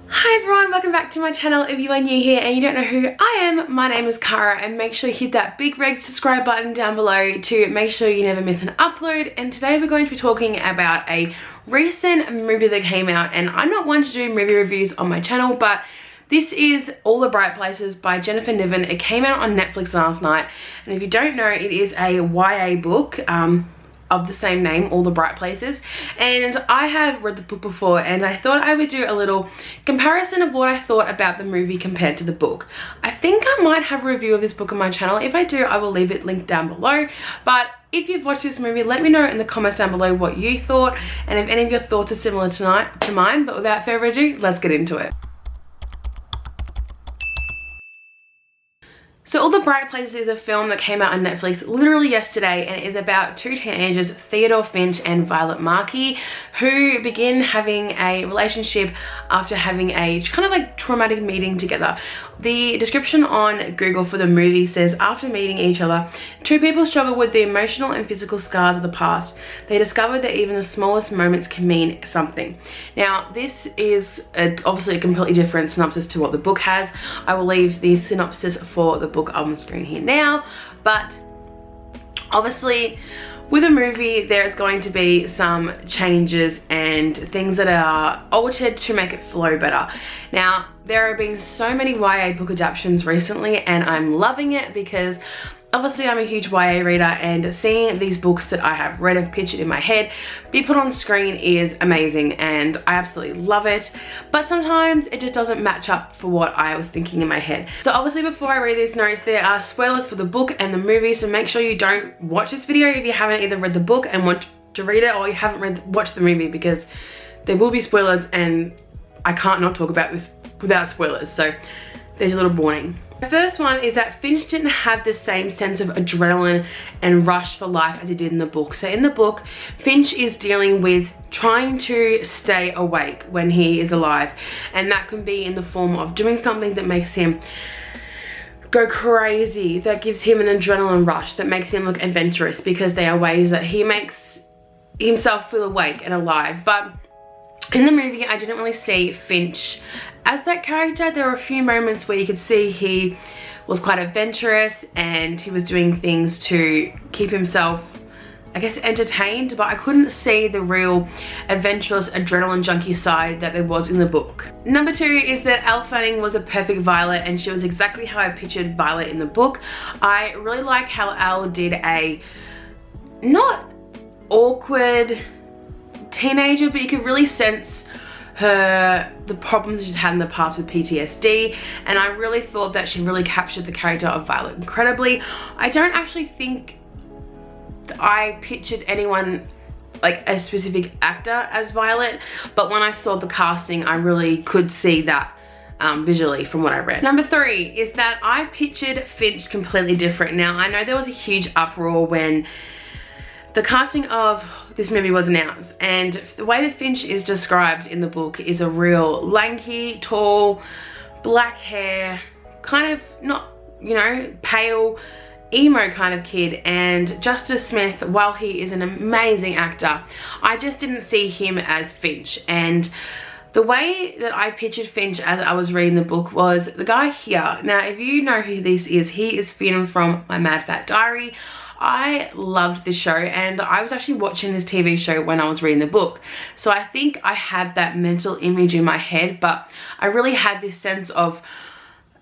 Hi everyone, welcome back to my channel. If you are new here and you don't know who I am, my name is Cara, and make sure you hit that big red subscribe button down below to make sure you never miss an upload. And today we're going to be talking about a recent movie that came out, and I'm not one to do movie reviews on my channel, but this is All the Bright Places by Jennifer Niven. It came out on Netflix last night, and if you don't know, it is a YA book of the same name, All the Bright Places, and I have read the book before, and I thought I would do a little comparison of what I thought about the movie compared to the book. I think I might have a review of this book on my channel. If I do, I will leave it linked down below, but if you've watched this movie, let me know in the comments down below what you thought, and if any of your thoughts are similar to mine. But without further ado, let's get into it. So All the Bright Places is a film that came out on Netflix literally yesterday, and it is about two teenagers, Theodore Finch and Violet Markey, who begin having a relationship after having a kind of like traumatic meeting together. The description on Google for the movie says, after meeting each other, two people struggle with the emotional and physical scars of the past. They discover that even the smallest moments can mean something. Now, this is obviously a completely different synopsis to what the book has. I will leave the synopsis for the book on the screen here now, but obviously with a movie there is going to be some changes and things that are altered to make it flow better. Now, there have been so many YA book adaptations recently, and I'm loving it because obviously I'm a huge YA reader, and seeing these books that I have read and pictured in my head be put on screen is amazing, and I absolutely love it. But sometimes it just doesn't match up for what I was thinking in my head. So obviously before I read these notes, there are spoilers for the book and the movie, so make sure you don't watch this video if you haven't either read the book and want to read it, or you haven't watched the movie, because there will be spoilers and I can't not talk about this without spoilers. So there's a little warning. The first one is that Finch didn't have the same sense of adrenaline and rush for life as he did in the book. So in the book, Finch is dealing with trying to stay awake when he is alive, and that can be in the form of doing something that makes him go crazy, that gives him an adrenaline rush, that makes him look adventurous, because they are ways that he makes himself feel awake and alive. But in the movie, I didn't really see Finch as that character. There were a few moments where you could see he was quite adventurous and he was doing things to keep himself, I guess, entertained, but I couldn't see the real adventurous adrenaline junkie side that there was in the book. Number two is that Elle Fanning was a perfect Violet, and she was exactly how I pictured Violet in the book. I really like how Elle did a not awkward teenager, but you could really sense the problems she's had in the past with PTSD, and I really thought that she really captured the character of Violet incredibly. I don't actually think that I pictured anyone like a specific actor as Violet, but when I saw the casting, I really could see that visually from what I read. Number three is that I pictured Finch completely different. Now, I know there was a huge uproar when the casting of this movie was announced, and the way that Finch is described in the book is a real lanky, tall, black hair, kind of not, you know, pale, emo kind of kid. And Justice Smith, while he is an amazing actor, I just didn't see him as Finch. And the way that I pictured Finch as I was reading the book was the guy here. Now, if you know who this is, he is Finn from My Mad Fat Diary. I loved this show, and I was actually watching this TV show when I was reading the book. So I think I had that mental image in my head, but I really had this sense of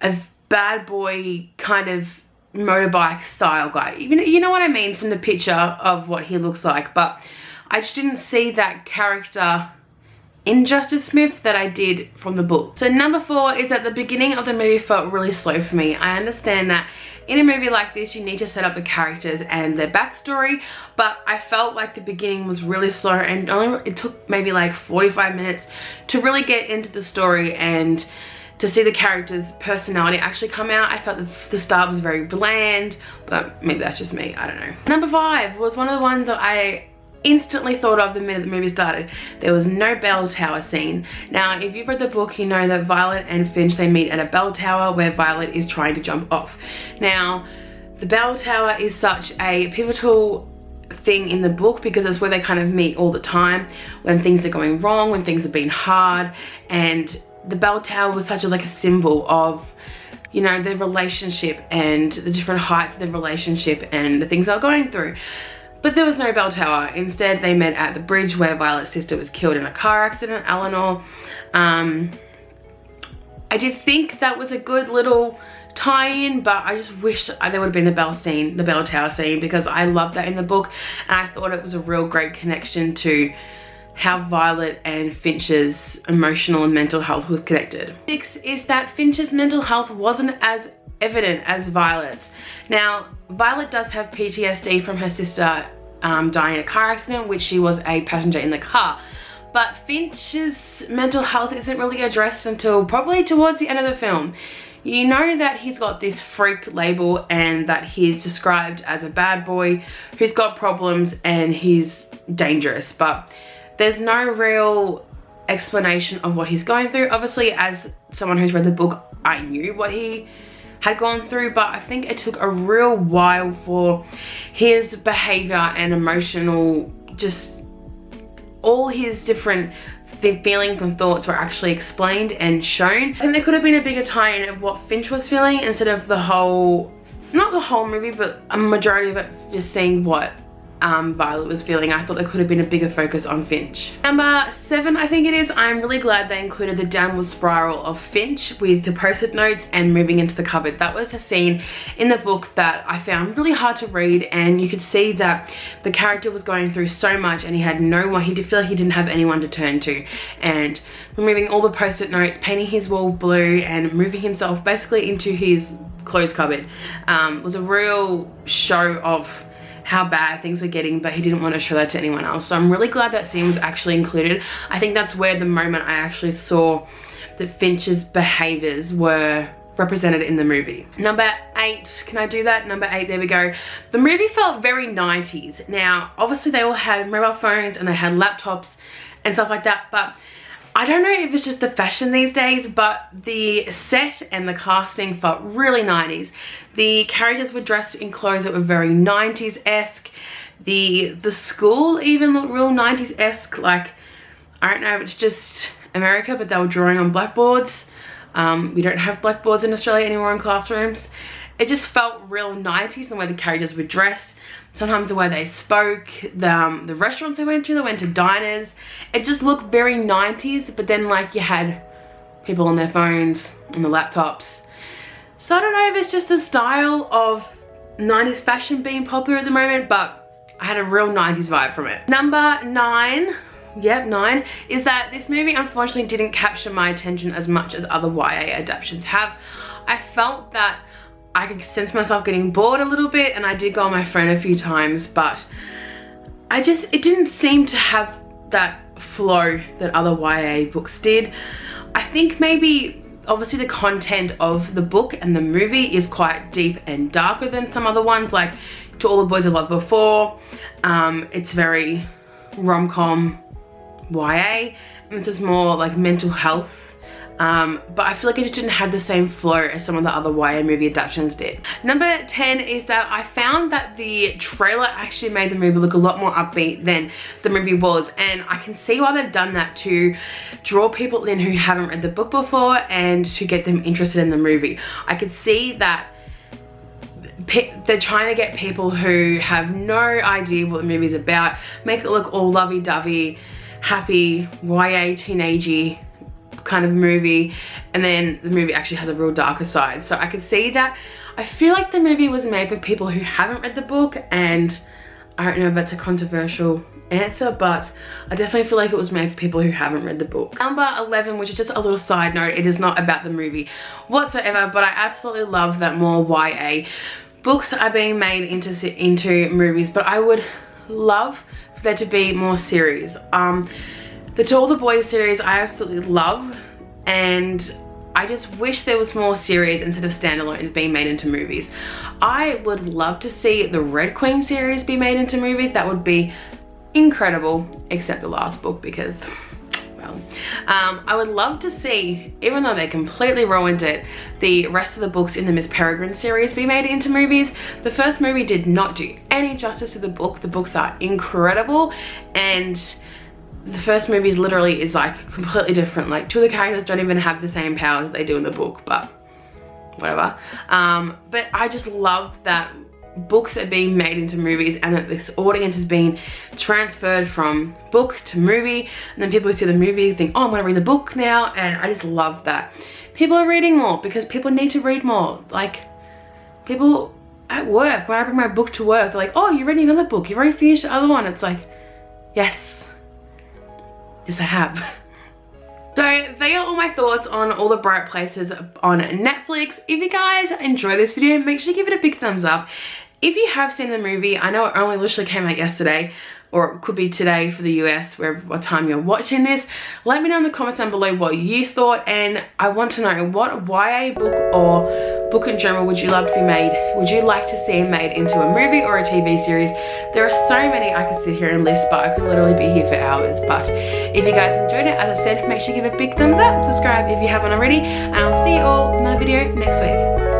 a bad boy kind of motorbike style guy. You know what I mean, from the picture of what he looks like, but I just didn't see that character in Justice Smith that I did from the book. So number four is that the beginning of the movie felt really slow for me. I understand that in a movie like this, you need to set up the characters and their backstory, but I felt like the beginning was really slow, and it took maybe like 45 minutes to really get into the story and to see the character's personality actually come out. I felt the start was very bland, but maybe that's just me, I don't know. Number five was one of the ones that I instantly thought of the minute the movie started. There was no bell tower scene. Now, if you've read the book, you know that Violet and Finch, they meet at a bell tower where Violet is trying to jump off. Now, the bell tower is such a pivotal thing in the book because it's where they kind of meet all the time when things are going wrong, when things have been hard, and the bell tower was such a like a symbol of, you know, their relationship and the different heights of their relationship and the things they were going through. But there was no bell tower. Instead, they met at the bridge where Violet's sister was killed in a car accident, Eleanor. I did think that was a good little tie-in, but I just wish there would have been the bell scene, the bell tower scene, because I loved that in the book, and I thought it was a real great connection to how Violet and Finch's emotional and mental health was connected. 6 is that Finch's mental health wasn't as evident as Violet's. Now, Violet does have PTSD from her sister dying in a car accident, which she was a passenger in the car. But Finch's mental health isn't really addressed until probably towards the end of the film. You know that he's got this freak label and that he's described as a bad boy who's got problems and he's dangerous, but there's no real explanation of what he's going through. Obviously, as someone who's read the book, I knew what he had gone through, but I think it took a real while for his behavior and emotional, just all his different feelings and thoughts were actually explained and shown. I think there could have been a bigger tie-in of what Finch was feeling instead of the whole, not the whole movie, but a majority of it just seeing what Violet was feeling. I thought there could have been a bigger focus on Finch. Number 7, I think it is, I'm really glad they included the downward spiral of Finch with the post-it notes and moving into the cupboard. That was a scene in the book that I found really hard to read, and you could see that the character was going through so much and he had no one, he did feel like he didn't have anyone to turn to. And removing all the post-it notes, painting his wall blue and moving himself basically into his clothes cupboard was a real show of how bad things were getting, but he didn't want to show that to anyone else. So I'm really glad that scene was actually included. I think that's where the moment I actually saw that Finch's behaviors were represented in the movie. Number 8, can I do that? Number 8, there we go. The movie felt very 90s. Now, obviously they all had mobile phones and they had laptops and stuff like that, but I don't know if it's just the fashion these days, but the set and the casting felt really 90s. The characters were dressed in clothes that were very 90s-esque. The school even looked real 90s-esque. Like, I don't know if it's just America, but they were drawing on blackboards. We don't have blackboards in Australia anymore in classrooms. It just felt real 90s the way the characters were dressed. Sometimes the way they spoke, the restaurants they went to diners. It just looked very 90s, but then like you had people on their phones, on the laptops. So I don't know if it's just the style of 90s fashion being popular at the moment, but I had a real 90s vibe from it. Number 9, yep, 9, is that this movie unfortunately didn't capture my attention as much as other YA adaptations have. I felt that I could sense myself getting bored a little bit, and I did go on my phone a few times, but it didn't seem to have that flow that other YA books did. I think maybe obviously the content of the book and the movie is quite deep and darker than some other ones, like To All the Boys I Loved Before. It's very rom-com YA, and this is more like mental health. But I feel like it just didn't have the same flow as some of the other YA movie adaptations did. Number 10 is that I found that the trailer actually made the movie look a lot more upbeat than the movie was, and I can see why they've done that, to draw people in who haven't read the book before and to get them interested in the movie. I could see that they're trying to get people who have no idea what the movie's about, make it look all lovey-dovey, happy, YA, teenagey kind of movie, and then the movie actually has a real darker side. So I could see that. I feel like the movie was made for people who haven't read the book, and I don't know if that's a controversial answer, but I definitely feel like it was made for people who haven't read the book. Number 11, which is just a little side note, it is not about the movie whatsoever, but I absolutely love that more YA books are being made into movies, but I would love for there to be more series. The To All the Boys series I absolutely love, and I just wish there was more series instead of standalones being made into movies. I would love to see the Red Queen series be made into movies. That would be incredible, except the last book, because, well, I would love to see, even though they completely ruined it, the rest of the books in the Miss Peregrine series be made into movies. The first movie did not do any justice to the book. The books are incredible, and the first movie is literally like completely different. Like 2 of the characters don't even have the same powers that they do in the book, but whatever. But I just love that books are being made into movies and that this audience is being transferred from book to movie, and then people who see the movie think, oh, I'm gonna read the book now. And I just love that people are reading more, because people need to read more. Like, people at work, when I bring my book to work, they're like, oh, you're reading another book, you've already finished the other one. It's like, yes I have. So they are all my thoughts on All the Bright Places on Netflix. If you guys enjoy this video, make sure to give it a big thumbs up. If you have seen the movie, I know it only literally came out yesterday, or it could be today for the US, what time you're watching this. Let me know in the comments down below what you thought, and I want to know what YA book or book in general would you love to be made? Would you like to see made into a movie or a TV series? There are so many I could sit here and list, but I could literally be here for hours. But if you guys enjoyed it, as I said, make sure you give it a big thumbs up, subscribe if you haven't already, and I'll see you all in my video next week.